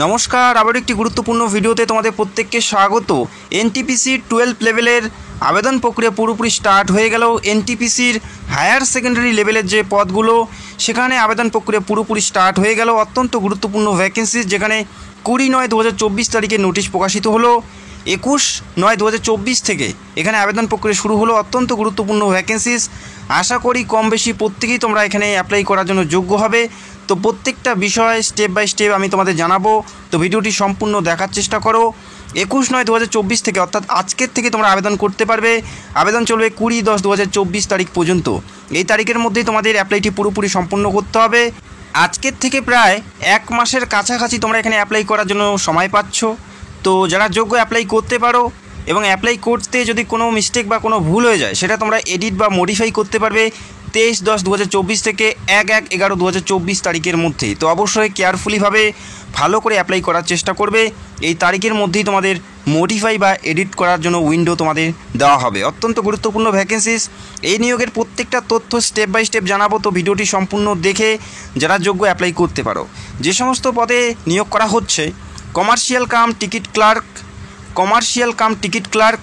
নমস্কার, আবার একটি গুরুত্বপূর্ণ ভিডিওতে তোমাদের প্রত্যেককে স্বাগত। এনটিপিসি 12 লেভেলের আবেদন প্রক্রিয়া পুরোপুরি স্টার্ট হয়ে গেল। এনটিপিসির হায়ার সেকেন্ডারি লেভেলের যে পদগুলো সেখানে আবেদন প্রক্রিয়া পুরোপুরি স্টার্ট হয়ে গেল। অত্যন্ত গুরুত্বপূর্ণ ভ্যাকেন্সিস, যেখানে 20/9/2024 তারিখে নোটিশ প্রকাশিত হলো। 21/9/2024 থেকে এখানে আবেদন প্রক্রিয়া শুরু হলো। অত্যন্ত গুরুত্বপূর্ণ ভ্যাকেন্সিস, আশা করি কম বেশি প্রত্যেকেই তোমরা এখানে অ্যাপ্লাই করার জন্য যোগ্য হবে। তো প্রত্যেকটা বিষয় স্টেপ বাই স্টেপ আমি তোমাদের জানাবো, তো ভিডিওটি সম্পূর্ণ দেখার চেষ্টা করো। 21/9/2024 থেকে অর্থাৎ আজকের থেকে তোমরা আবেদন করতে পারবে। আবেদন চলবে 20/10/2024 তারিখ পর্যন্ত। এই তারিখের মধ্যেই তোমাদের অ্যাপ্লাইটি পুরোপুরি সম্পূর্ণ করতে হবে। আজকের থেকে প্রায় 1 মাসের কাছাকাছি তোমরা এখানে অ্যাপ্লাই করার জন্য সময় পাচ্ছ। তো যারা যোগ্য অ্যাপ্লাই করতে পারো, এবং অ্যাপ্লাই করতে যদি কোনো মিস্টেক বা কোনো ভুল হয়ে যায় সেটা তোমরা এডিট বা মডিফাই করতে পারবে 23/10/2024 থেকে 1/11/2024 তারিখের মধ্যে। তো অবশ্যই কেয়ারফুলিভাবে ভালো করে অ্যাপ্লাই করার চেষ্টা করবে। এই তারিখের মধ্যেই তোমাদের মডিফাই বা এডিট করার জন্য উইন্ডো তোমাদের দেওয়া হবে। অত্যন্ত গুরুত্বপূর্ণ ভ্যাকেন্সিস, এই নিয়োগের প্রত্যেকটা তথ্য স্টেপ বাই স্টেপ জানাবো। তো ভিডিওটি সম্পূর্ণ দেখে যারা যোগ্য অ্যাপ্লাই করতে পারো। যে সমস্ত পদে নিয়োগ করা হচ্ছে, কমার্শিয়াল কাম টিকিট ক্লার্ক,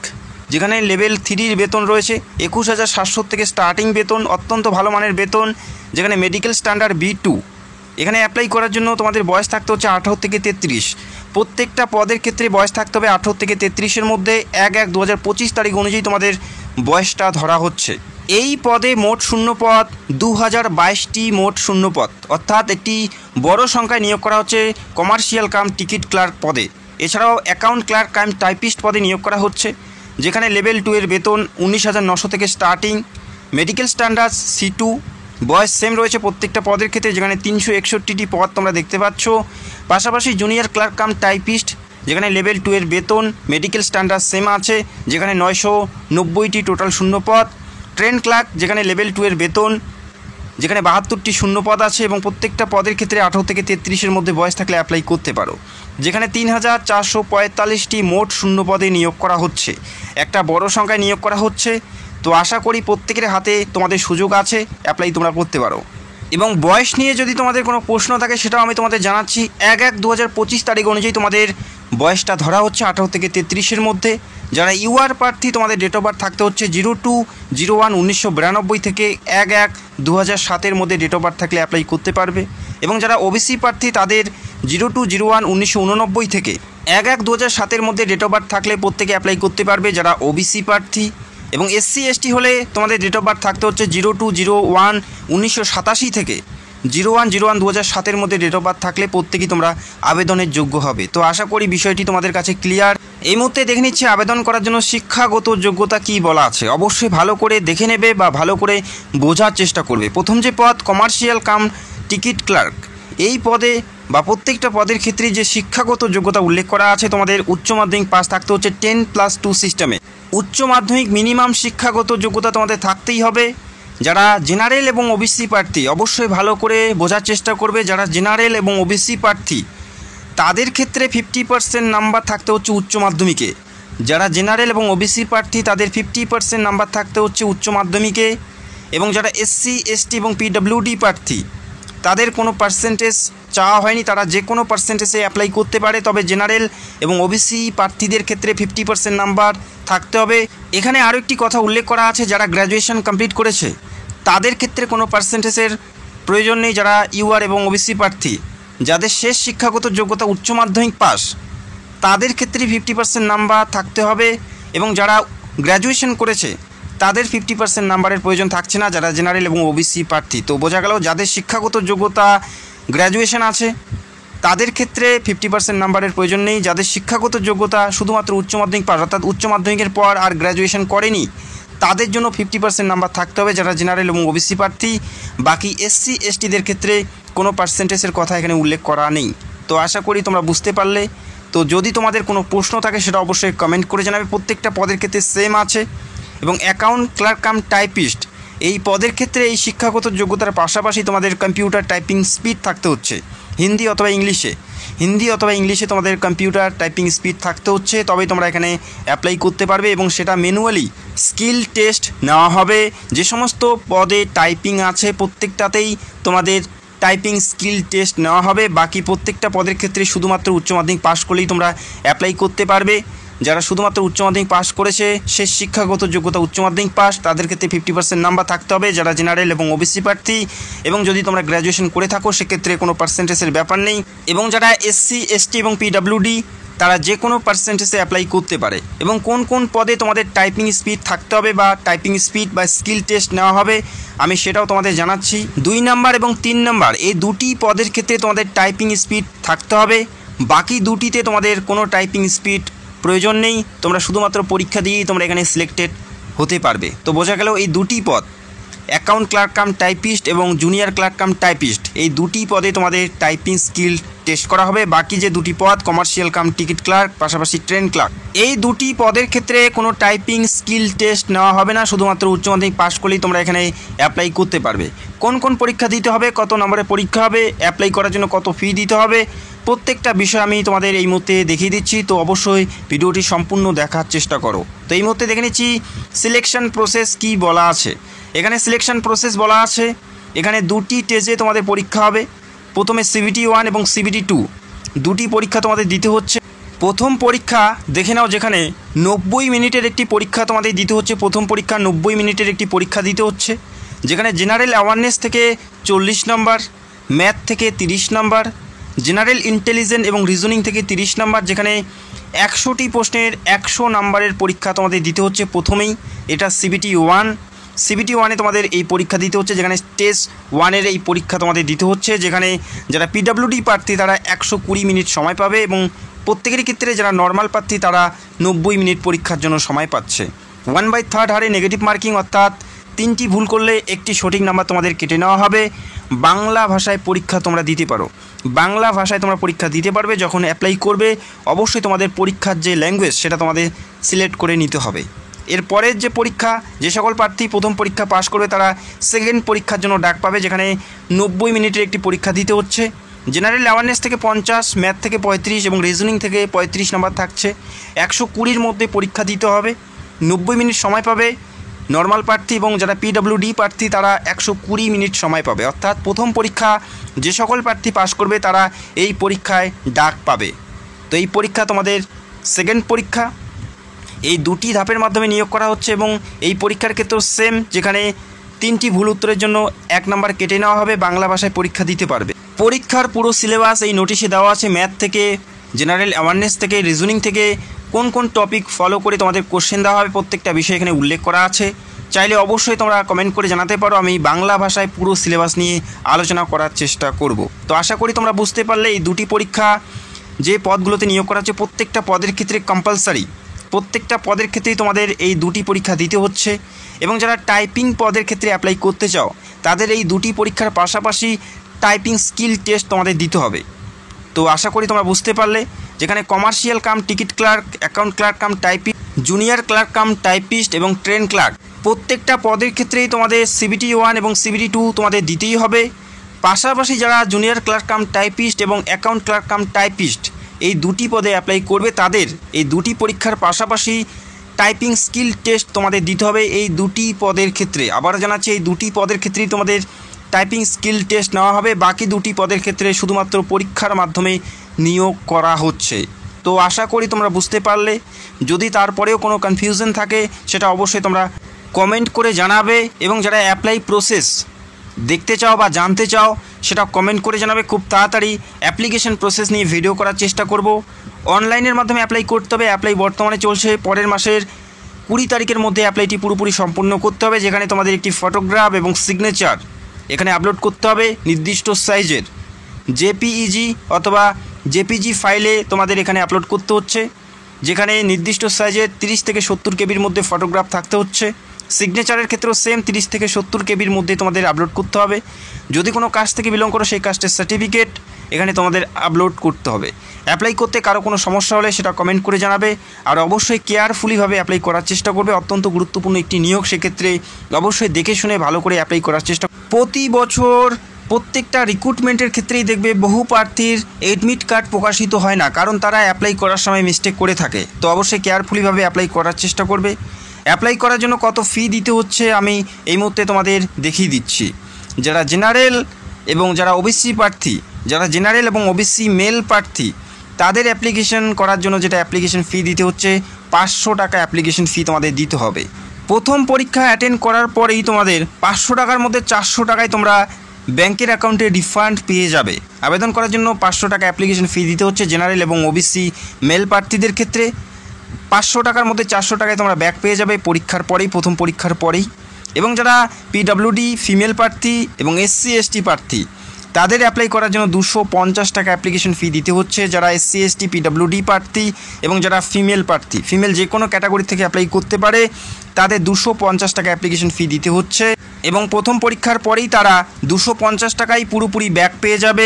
যেখানে লেভেল 3-র বেতন রয়েছে 21,700 থেকে স্টার্টিং বেতন, অত্যন্ত ভালো মানের বেতন। যেখানে মেডিকেল স্ট্যান্ডার্ড B2, এখানে অ্যাপ্লাই করার জন্য তোমাদের বয়স থাকতে হচ্ছে 18 থেকে 33। প্রত্যেকটা পদের ক্ষেত্রে বয়স থাকতে হবে 18 থেকে 33-এর মধ্যে। 1/1/2025 তারিখ অনুযায়ী তোমাদের বয়সটা ধরা হচ্ছে। এই পদে মোট শূন্যপদ 2022টি মোট শূন্যপদ, অর্থাৎ একটি বড় সংখ্যায় নিয়োগ করা হচ্ছে কমার্শিয়াল কাম টিকিট ক্লার্ক পদে। এছাড়াও অ্যাকাউন্ট ক্লার্ক কাম টাইপিস্ট পদে নিয়োগ করা হচ্ছে, যেখানে লেভেল 2-এর বেতন 19,900 থেকে স্টার্টিং। মেডিকেল স্ট্যান্ডার্ড C2, বয়স সেম রয়েছে প্রত্যেকটা পদের ক্ষেত্রে, যেখানে 361টি পদ তোমরা দেখতে পাচ্ছ। পাশাপাশি জুনিয়র ক্লার্ক কাম টাইপিস্ট, যেখানে লেভেল 2-এর বেতন মেডিকেল স্ট্যান্ডার্ড সেম আছে, যেখানে 990টি টোটাল শূন্যপদ। ট্রেন ক্লার্ক, যেখানে লেভেল 2-এর বেতন, যেখানে 72টি শূন্যপদ আছে, এবং প্রত্যেকটা পদের ক্ষেত্রে 18 থেকে 33-এর মধ্যে বয়স থাকলে অ্যাপ্লাই করতে পারো। যেখানে 3,445টি মোট শূন্যপদে নিয়োগ করা হচ্ছে, একটা বড় সংখ্যায় নিয়োগ করা হচ্ছে। তো আশা করি প্রত্যেকের হাতে তোমাদের সুযোগ আছে, অ্যাপ্লাই তোমরা করতে পারো। এবং বয়স নিয়ে যদি তোমাদের কোনো প্রশ্ন থাকে সেটাও আমি তোমাদের জানাচ্ছি। 1/1/2025 তারিখ অনুযায়ী তোমাদের বয়সটা ধরা হচ্ছে 18 থেকে 33-এর মধ্যে। যারা ইউআর প্রার্থী, তোমাদের ডেট অফ বার্থ থাকতে হচ্ছে 02/01/1992 থেকে 1/1/2007-এর মধ্যে ডেট অফ বার্থ থাকলে অ্যাপ্লাই করতে পারবে। এবং যারা ওবিসি প্রার্থী, তাদের 02/01/1989 থেকে 1/1/2007-এর মধ্যে ডেট অফ বার্থ থাকলে প্রত্যেকে অ্যাপ্লাই করতে পারবে, যারা ওবিসি প্রার্থী। এবং SC ST হলে তোমাদের ডেট অফ বার্থ থাকতে হচ্ছে 02/01/1987 থেকে 01/01/2007-এর মধ্যে ডেট অফ বার্থ থাকলে প্রত্যেকেই তোমরা আবেদনের যোগ্য হবে। তো আশা করি বিষয়টি তোমাদের কাছে ক্লিয়ার। এই মুহূর্তে দেখে নিচ্ছি আবেদন করার জন্য শিক্ষাগত যোগ্যতা কী বলা আছে। অবশ্যই ভালো করে দেখে নেবে বা ভালো করে বোঝার চেষ্টা করবে। প্রথম যে পদ, কমার্শিয়াল কাম টিকিট ক্লার্ক, এই পদে বা প্রত্যেকটা পদের ক্ষেত্রে যে শিক্ষাগত যোগ্যতা উল্লেখ করা আছে, তোমাদের উচ্চ মাধ্যমিক পাস থাকতে হচ্ছে 10+2 সিস্টেমে। উচ্চ মাধ্যমিক মিনিমাম শিক্ষাগত যোগ্যতা তোমাদের থাকতেই হবে। যারা জেনারেল এবং ওবিসি প্রার্থী, অবশ্যই ভালো করে বোঝার চেষ্টা করবে। যারা জেনারেল এবং ওবিসি প্রার্থী, তাদের ক্ষেত্রে 50% নাম্বার থাকতে হচ্ছে উচ্চ মাধ্যমিকে। যারা জেনারেল এবং ওবিসি প্রার্থী, তাদের 50% নাম্বার থাকতে হচ্ছে উচ্চ মাধ্যমিকে। এবং যারা SC ST এবং PWD প্রার্থী, তাদের কোনো পার্সেন্টেজ চাওয়া হয়নি, তারা যে কোনো পার্সেন্টেজে অ্যাপ্লাই করতে পারে। তবে জেনারেল এবং ওবিসি প্রার্থীদের ক্ষেত্রে 50% নাম্বার থাকতে হবে। এখানে আরও একটি কথা উল্লেখ করা আছে, যারা গ্র্যাজুয়েশন কমপ্লিট করেছে তাদের ক্ষেত্রে কোনো পার্সেন্টেজের প্রয়োজন নেই। যারা ইউআর এবং ওবিসি প্রার্থী, যাদের শেষ শিক্ষাগত যোগ্যতা উচ্চ মাধ্যমিক পাস, তাদের ক্ষেত্রে 50% নাম্বার থাকতে হবে। এবং যারা গ্র্যাজুয়েশন করেছে তাদের 50% নাম্বারের প্রয়োজন থাকছে না, যারা জেনারেল এবং ওবিসি প্রার্থী। তো বোঝা গেল, যাদের শিক্ষাগত যোগ্যতা গ্র্যাজুয়েশন আছে তাদের ক্ষেত্রে 50% নাম্বারের প্রয়োজন নেই। যাদের শিক্ষাগত যোগ্যতা শুধুমাত্র উচ্চ মাধ্যমিক পাস, অর্থাৎ উচ্চ মাধ্যমিকের পর আর গ্র্যাজুয়েশন করেনি, তাদের জন্য 50% নাম্বার থাকতে হবে, যারা জেনারেল এবং ওবিসি প্রার্থী। বাকি SC STদের ক্ষেত্রে কোনো পার্সেন্টেজের কথা এখানে উল্লেখ করা নেই। তো আশা করি তোমরা বুঝতে পারলে। তো যদি তোমাদের কোনো প্রশ্ন থাকে সেটা অবশ্যই কমেন্ট করে জানাবে। প্রত্যেকটা পদের ক্ষেত্রে সেম আছে। এবং অ্যাকাউন্ট ক্লার্ক কাম টাইপিস্ট, এই পদের ক্ষেত্রে এই শিক্ষাগত যোগ্যতার পাশাপাশি তোমাদের কম্পিউটার টাইপিং স্পিড থাকতে হচ্ছে হিন্দি অথবা ইংলিশে তোমাদের কম্পিউটার টাইপিং স্পিড থাকতে হচ্ছে, তবেই তোমরা এখানে অ্যাপ্লাই করতে পারবে। এবং সেটা ম্যানুয়ালি স্কিল টেস্ট নেওয়া হবে। যে সমস্ত পদে টাইপিং আছে প্রত্যেকটাতেই তোমাদের টাইপিং স্কিল টেস্ট নেওয়া হবে। বাকি প্রত্যেকটা পদের ক্ষেত্রে শুধুমাত্র উচ্চ মাধ্যমিক পাশ করলেই তোমরা অ্যাপ্লাই করতে পারবে। যারা শুধুমাত্র উচ্চ মাধ্যমিক পাস করেছে, শেষ শিক্ষাগত যোগ্যতা উচ্চ মাধ্যমিক পাস, তাদের ক্ষেত্রে 50% নাম্বার থাকতে হবে। যারা জেনারেল এবং ওবিসি প্রার্থী এবং যদি তোমরা গ্র্যাজুয়েশন করে থাকো সেক্ষেত্রে কোনো পার্সেন্টেজের ব্যাপার নেই। এবং যারা এসসি, এসটি এবং পিডাব্লিউডি তারা যে কোনো পার্সেন্টেজে অ্যাপ্লাই করতে পারে। এবং কোন কোন পদে তোমাদের টাইপিং স্পিড থাকতে হবে বা টাইপিং স্পিড বা স্কিল টেস্ট নেওয়া হবে আমি সেটাও তোমাদের জানাচ্ছি। 2 নাম্বার এবং 3 নাম্বার এই দুটি পদের ক্ষেত্রে তোমাদের টাইপিং স্পিড থাকতে হবে। বাকি দুটিতে তোমাদের কোনো টাইপিং স্পিড প্রয়োজন নেই, তোমরা শুধুমাত্র পরীক্ষা দিয়েই তোমরা এখানে সিলেক্টেড হতে পারবে। তো বোঝা গেল এই দুটি পদ, অ্যাকাউন্ট ক্লার্ক কাম টাইপিস্ট এবং জুনিয়র ক্লার্ক কাম টাইপিস্ট, এই দুটি পদে তোমাদের টাইপিং স্কিল টেস্ট করা হবে। বাকি যে দুটি পদ কমার্শিয়াল কাম টিকিট ক্লার্ক, পাশাপাশি ট্রেন ক্লার্ক, এই দুটি পদের ক্ষেত্রে কোনো টাইপিং স্কিল টেস্ট নেওয়া হবে না, শুধুমাত্র উচ্চ মাধ্যমিক পাস করলেই তোমরা এখানে অ্যাপ্লাই করতে পারবে। কোন কোন পরীক্ষা দিতে হবে, কত নম্বরের পরীক্ষা হবে, অ্যাপ্লাই করার জন্য কত ফি দিতে হবে, প্রত্যেকটা বিষয় আমি তোমাদের এই মুহূর্তে দেখিয়ে দিচ্ছি। তো অবশ্যই ভিডিওটি সম্পূর্ণ দেখার চেষ্টা করো। তো এই মুহূর্তে দেখে নিচ্ছি সিলেকশন প্রসেস কি বলা আছে। এখানে সিলেকশন প্রসেস বলা আছে, এখানে দুটি স্টেজে তোমাদের পরীক্ষা হবে। প্রথমে CBT 1 এবং CBT 2 দুটি পরীক্ষা তোমাদের দিতে হচ্ছে। প্রথম পরীক্ষা দেখে নাও, যেখানে 90 মিনিটের একটি পরীক্ষা তোমাদের দিতে হচ্ছে। প্রথম পরীক্ষা 90 মিনিটের একটি পরীক্ষা দিতে হচ্ছে, যেখানে জেনারেল অ্যাওয়ারনেস থেকে 40 নম্বর, ম্যাথ থেকে 30 নম্বর, জেনারেল ইন্টেলিজেন্স এবং রিজনিং থেকে 30 নম্বর, যেখানে 100টি প্রশ্নের 100 নম্বরের পরীক্ষা তোমাদের দিতে হচ্ছে প্রথমেই। এটা CBT 1। CBT 1-এ তোমাদের এই পরীক্ষা দিতে হচ্ছে, যেখানে স্টেজ 1-এর এই পরীক্ষা তোমাদের দিতে হচ্ছে, যেখানে যারা পিডাব্লিউডি প্রার্থী তারা 120 মিনিট সময় পাবে এবং প্রত্যেকেরই ক্ষেত্রে যারা নর্মাল প্রার্থী তারা 90 মিনিট পরীক্ষার জন্য সময় পাচ্ছে। 1/3 হারে নেগেটিভ মার্কিং, অর্থাৎ 3টি ভুল করলে একটি সঠিক নাম্বার তোমাদের কেটে নেওয়া হবে। বাংলা ভাষায় পরীক্ষা তোমরা দিতে পারো, বাংলা ভাষায় তোমরা পরীক্ষা দিতে পারবে। যখন অ্যাপ্লাই করবে অবশ্যই তোমাদের পরীক্ষার যে ল্যাঙ্গুয়েজ সেটা তোমাদের সিলেক্ট করে নিতে হবে। এরপরের যে পরীক্ষা, যে সকল প্রার্থী প্রথম পরীক্ষা পাস করবে তারা সেকেন্ড পরীক্ষার জন্য ডাক পাবে, যেখানে 90 মিনিটের একটি পরীক্ষা দিতে হচ্ছে। জেনারেল অ্যাওয়ারনেস থেকে 50, ম্যাথ থেকে 35 এবং রিজনিং থেকে 35 নম্বর থাকছে। 120-র মধ্যে পরীক্ষা দিতে হবে, 90 মিনিট সময় পাবে নর্মাল প্রার্থী এবং যারা পিডাব্লিউডি প্রার্থী তারা 120 মিনিট সময় পাবে। অর্থাৎ প্রথম পরীক্ষা যে সকল প্রার্থী পাস করবে তারা এই পরীক্ষায় ডাক পাবে। তো এই পরীক্ষা তোমাদের সেকেন্ড পরীক্ষা, এই দুটি ধাপের মাধ্যমে নিয়োগ করা হচ্ছে এবং এই পরীক্ষার ক্ষেত্রেও সেম, যেখানে 3টি ভুল উত্তরের জন্য 1 নাম্বার কেটে নেওয়া হবে। বাংলা ভাষায় পরীক্ষা দিতে পারবে। পরীক্ষার পুরো সিলেবাস এই নোটিশে দেওয়া আছে। ম্যাথ থেকে, জেনারেল অ্যাওয়ারনেস থেকে, রিজনিং থেকে কোন কোন টপিক ফলো করে তোমাদের কোশ্চেন দেওয়া হবে প্রত্যেকটা বিষয় এখানে উল্লেখ করা আছে। চাইলে অবশ্যই তোমরা কমেন্ট করে জানাতে পারো, আমি বাংলা ভাষায় পুরো সিলেবাস নিয়ে আলোচনা করার চেষ্টা করব। তো আশা করি তোমরা বুঝতে পারলে এই দুটি পরীক্ষা যে পদগুলোতে নিয়োগ করা হচ্ছে প্রত্যেকটা পদের ক্ষেত্রে কম্পালসারি, প্রত্যেকটা পদের ক্ষেত্রেই তোমাদের এই দুটি পরীক্ষা দিতে হচ্ছে। এবং যারা টাইপিং পদের ক্ষেত্রে অ্যাপ্লাই করতে চাও তাদের এই দুটি পরীক্ষার পাশাপাশি টাইপিং স্কিল টেস্ট তোমাদের দিতে হবে। তো আশা করি তোমরা বুঝতে পারলে, যেখানে commercial cum ticket clerk, account clerk cum typist, junior clerk cum typist এবং ট্রেন ক্লার্ক প্রত্যেকটা পদের ক্ষেত্রেই তোমাদের CBT 1 এবং CBT 2 তোমাদের দিতেই হবে। পাশাপাশি যারা জুনিয়র ক্লার্ক কাম টাইপিস্ট এবং অ্যাকাউন্ট ক্লার্ক কাম টাইপিস্ট এই দুটি পদে অ্যাপ্লাই করবে তাদের এই দুটি পরীক্ষার পাশাপাশি টাইপিং স্কিল টেস্ট তোমাদের দিতে হবে এই দুটি পদের ক্ষেত্রে। আবার জানাচ্ছি, এই দুটি পদের ক্ষেত্রেই তোমাদের টাইপিং স্কিল টেস্ট নেওয়া হবে। বাকি দুটি পদের ক্ষেত্রে শুধুমাত্র পরীক্ষার মাধ্যমে নিয়োগ করা হচ্ছে। তো আশা করি তোমরা বুঝতে পারলে। যদি তারপরেও কোনো কনফিউশন থাকে সেটা অবশ্যই তোমরা কমেন্ট করে জানাবে এবং যারা অ্যাপ্লাই প্রসেস দেখতে চাও বা জানতে চাও সেটা কমেন্ট করে জানাবে। খুব তাড়াতাড়ি অ্যাপ্লিকেশন প্রসেস নিয়ে ভিডিও করার চেষ্টা করব। অনলাইনের মাধ্যমে অ্যাপ্লাই করতে হবে। অ্যাপ্লাই বর্তমানে চলছে, পরের মাসের 20 তারিখের মধ্যে অ্যাপ্লাইটি পুরোপুরি সম্পূর্ণ করতে হবে, যেখানে তোমাদের একটি ফটোগ্রাফ এবং সিগনেচার এখানে আপলোড করতে হবে নির্দিষ্ট সাইজের JPEG অথবা JPG ফাইলে তোমাদের এখানে আপলোড করতে হচ্ছে, যেখানে নির্দিষ্ট সাইজের 30 থেকে 70 কেবির মধ্যে ফটোগ্রাফ থাকতে হচ্ছে। সিগনেচারের ক্ষেত্রেও সেম 30 থেকে 70 কেবির মধ্যে তোমাদের আপলোড করতে হবে। যদি কোনো কাস্ট থেকে বিলং করো সেই কাস্টের সার্টিফিকেট এখানে তোমাদের আপলোড করতে হবে। অ্যাপ্লাই করতে কারো কোনো সমস্যা হলে সেটা কমেন্ট করে জানাবে। আর অবশ্যই কেয়ারফুলিভাবে অ্যাপ্লাই করার চেষ্টা করবে, অত্যন্ত গুরুত্বপূর্ণ একটি নিয়োগ, সেক্ষেত্রে অবশ্যই দেখে শুনে ভালো করে অ্যাপ্লাই করার চেষ্টা। প্রতি বছর প্রত্যেকটা রিক্রুটমেন্টের ক্ষেত্রেই দেখবে বহু প্রার্থীর এডমিট কার্ড প্রকাশিত হয় না, কারণ তারা অ্যাপ্লাই করার সময় মিস্টেক করে থাকে। তো অবশ্যই কেয়ারফুলিভাবে অ্যাপ্লাই করার চেষ্টা করবে। অ্যাপ্লাই করার জন্য কত ফি দিতে হচ্ছে আমি এই মুহূর্তে তোমাদের দেখিয়ে দিচ্ছি। যারা জেনারেল এবং যারা ওবিসি প্রার্থী, যারা জেনারেল এবং ওবিসি মেল প্রার্থী, তাদের অ্যাপ্লিকেশন করার জন্য যেটা অ্যাপ্লিকেশন ফি দিতে হচ্ছে 500 টাকা অ্যাপ্লিকেশন ফি তোমাদের দিতে হবে। প্রথম পরীক্ষা অ্যাটেন্ড করার পরেই তোমাদের 500 টাকার মধ্যে 400 টাকায় তোমরা ব্যাংকের অ্যাকাউন্টে রিফান্ড পেয়ে যাবে। আবেদন করার জন্য 500 টাকা অ্যাপ্লিকেশন ফি দিতে হচ্ছে জেনারেল এবং ওবিসি মেল প্রার্থীদের ক্ষেত্রে। 500 টাকার মধ্যে 400 টাকায় তোমরা ব্যাক পেয়ে যাবে পরীক্ষার পরেই, প্রথম পরীক্ষার পরেই। এবং যারা পিডব্লিউডি ফিমেল প্রার্থী এবং এসসি এসটি প্রার্থী, তাদের অ্যাপ্লাই করার জন্য 250 টাকা অ্যাপ্লিকেশন ফি দিতে হচ্ছে। যারা এসসি এসটি পিডব্লিউডি প্রার্থী এবং যারা ফিমেল প্রার্থী, ফিমেল যে কোনো ক্যাটাগরি থেকে অ্যাপ্লাই করতে পারে, তাদের 250 টাকা অ্যাপ্লিকেশন ফি দিতে হচ্ছে। এবং প্রথম পরীক্ষার পরেই তারা 250 টাকায় পুরোপুরি ব্যাক পেয়ে যাবে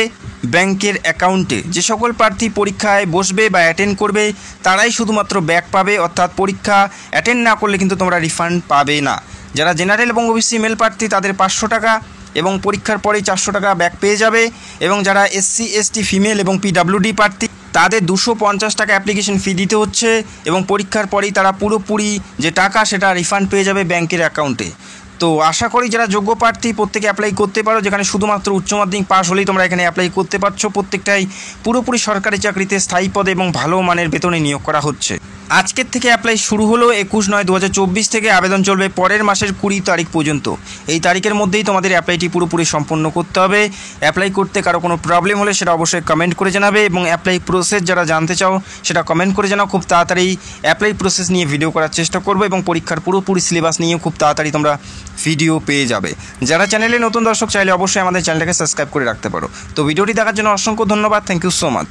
ব্যাংকের অ্যাকাউন্টে। যে সকল প্রার্থী পরীক্ষায় বসবে বা অ্যাটেন্ড করবে তারাই শুধুমাত্র ব্যাক পাবে, অর্থাৎ পরীক্ষা অ্যাটেন্ড না করলে কিন্তু তোমরা রিফান্ড পাবে না। যারা জেনারেল এবং ওবিসি মেল প্রার্থী তাদের 500 টাকা এবং পরীক্ষার পরেই 400 টাকা ব্যাক পেয়ে যাবে। এবং যারা এসসি এসটি ফিমেল এবং পিডব্লিউডি প্রার্থী, তাদের 250 টাকা অ্যাপ্লিকেশন ফি দিতে হচ্ছে এবং পরীক্ষার পরেই তারা পুরোপুরি যে টাকা সেটা রিফান্ড পেয়ে যাবে ব্যাংকের অ্যাকাউন্টে। তো আশা করি যারা যোগ্য প্রার্থী প্রত্যেকে অ্যাপ্লাই করতে পারো, যেখানে শুধুমাত্র উচ্চ মাধ্যমিক পাস হলেই তোমরা এখানে অ্যাপ্লাই করতে পারছো। প্রত্যেকটাই পুরোপুরি সরকারি চাকরিতে স্থায়ী পদে এবং ভালো মানের বেতনে নিয়োগ করা হচ্ছে। আজকের থেকে অ্যাপ্লাই শুরু হলো 21/9/2024 থেকে, আবেদন চলবে পরের মাসের 20 তারিখ পর্যন্ত। এই তারিখের মধ্যেই তোমাদের অ্যাপ্লাইটি পুরোপুরি সম্পন্ন করতে হবে। অ্যাপ্লাই করতে কারো কোনো প্রবলেম হলে সেটা অবশ্যই কমেন্ট করে জানাবে এবং অ্যাপ্লাই প্রসেস যারা জানতে চাও সেটা কমেন্ট করে জানাও। খুব তাড়াতাড়ি অ্যাপ্লাই প্রসেস নিয়ে ভিডিও করার চেষ্টা করবো এবং পরীক্ষার পুরোপুরি সিলেবাস নিয়েও খুব তাড়াতাড়ি তোমরা ভিডিও পেয়ে যাবে। যারা চ্যানেলে নতুন দর্শক চাইলে অবশ্যই আমাদের চ্যানেলটাকে সাবস্ক্রাইব করে রাখতে পারো। তো ভিডিওটি দেখার জন্য অসংখ্য ধন্যবাদ। Thank you so much.